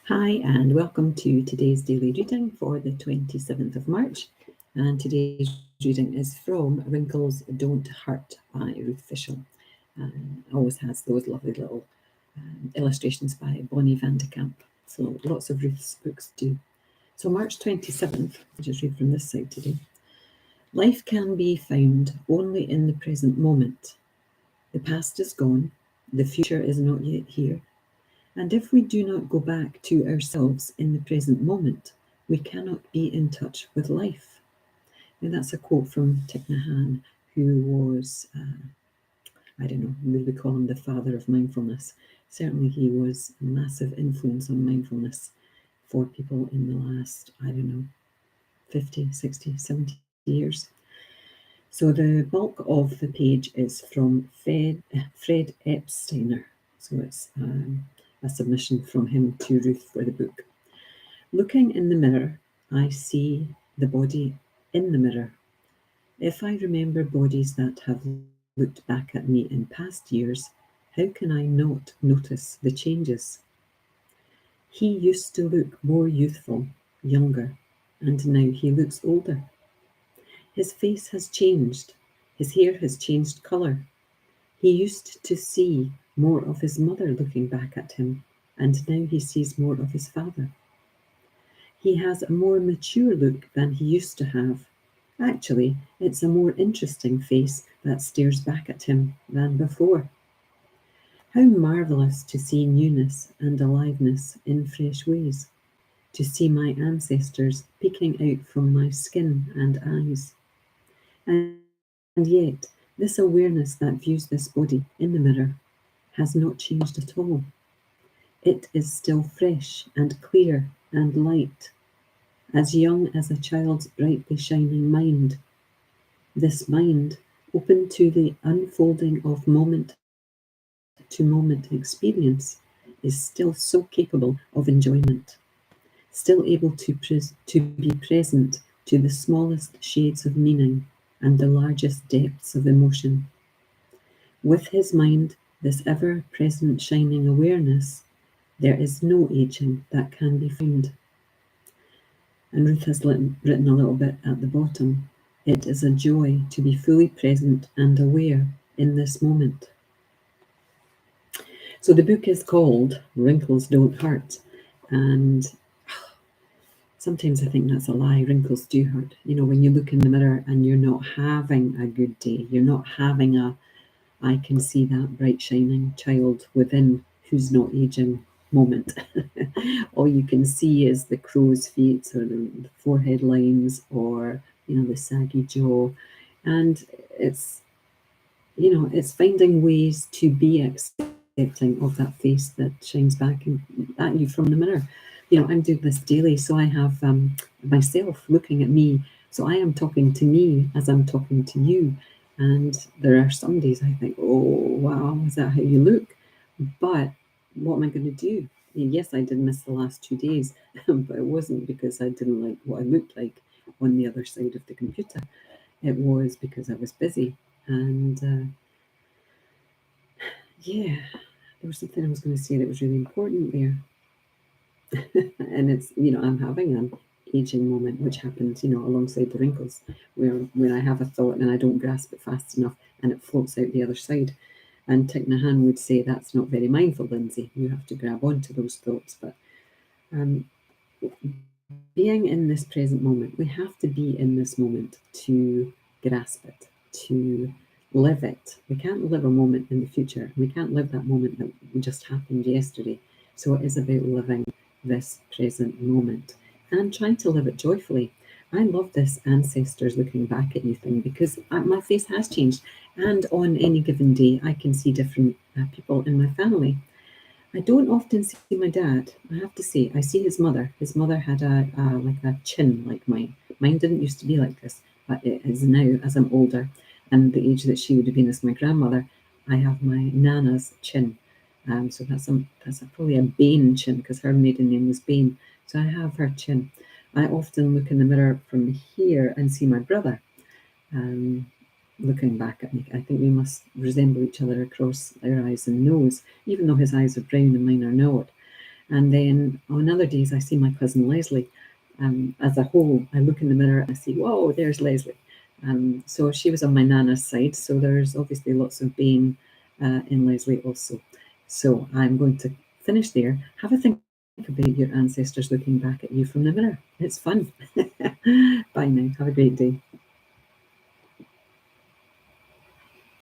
Hi, and welcome to today's daily reading for the 27th of March. And today's reading is from Wrinkles Don't Hurt by Ruth Fishel. Always has those lovely little illustrations by Bonnie van de Kamp. So lots of Ruth's books do. So March 27th, I'll just read from this side today. Life can be found only in the present moment. The past is gone, the future is not yet here. And if we do not go back to ourselves in the present moment, we cannot be in touch with life. And that's a quote from Thich Nhat Hanh, who was, I don't know, will we call him the father of mindfulness? Certainly he was a massive influence on mindfulness for people in the last, 50, 60, 70 years. So the bulk of the page is from Fred Epsteiner. So it's a submission from him to Ruth for the book. Looking in the mirror, I see the body in the mirror. If I remember bodies that have looked back at me in past years, how can I not notice the changes? He used to look more youthful, younger, and now he looks older. His face has changed. His hair has changed colour. He used to see more of his mother looking back at him, and now he sees more of his father. He has a more mature look than he used to have. Actually, it's a more interesting face that stares back at him than before. How marvellous to see newness and aliveness in fresh ways, to see my ancestors peeking out from my skin and eyes. And yet, this awareness that views this body in the mirror has not changed at all. It is still fresh and clear and light, as young as a child's brightly shining mind. This mind, open to the unfolding of moment-to-moment experience, is still so capable of enjoyment, still able to be present to the smallest shades of meaning and the largest depths of emotion. With his mind, this ever-present shining awareness, there is no aging that can be found. And Ruth has written a little bit at the bottom. It is a joy to be fully present and aware in this moment. So the book is called Wrinkles Don't Hurt. And sometimes I think that's a lie. Wrinkles do hurt. You know, when you look in the mirror and you're not having a good day, you're not having I can see that bright shining child within who's not aging moment. All you can see is the crow's feet or the forehead lines or, the saggy jaw. And it's finding ways to be accepting of that face that shines back at you from the mirror. I'm doing this daily, so I have myself looking at me. So I am talking to me as I'm talking to you. And there are some days I think, oh, wow, is that how you look? But what am I going to do? Yes, I did miss the last 2 days, but it wasn't because I didn't like what I looked like on the other side of the computer. It was because I was busy. And yeah, there was something I was going to say that was really important there. And it's, I'm having an aging moment, which happens, alongside the wrinkles, where when I have a thought and I don't grasp it fast enough and it floats out the other side. And Thich Nhat Hanh would say that's not very mindful, Linsey. You have to grab onto those thoughts. But being in this present moment, we have to be in this moment to grasp it, to live it. We can't live a moment in the future. We can't live that moment that just happened yesterday. So it is about living this present moment and trying to live it joyfully. I love this ancestors looking back at you thing because my face has changed, and on any given day I can see different people in my family. I don't often see my dad. I have to say, I see his mother. His mother had like a chin like mine. Mine didn't used to be like this, but it is now as I'm older and the age that she would have been as my grandmother. I have my nana's chin. So that's probably a Bain chin because her maiden name was Bain. So I have her chin. I often look in the mirror from here and see my brother looking back at me. I think we must resemble each other across our eyes and nose, even though his eyes are brown and mine are not. And then on other days, I see my cousin Leslie. As a whole, I look in the mirror and I see, whoa, there's Leslie. So she was on my nana's side. So there's obviously lots of being in Leslie also. So I'm going to finish there. Have a think about your ancestors looking back at you from the mirror. It's fun. Bye now. Have a great day.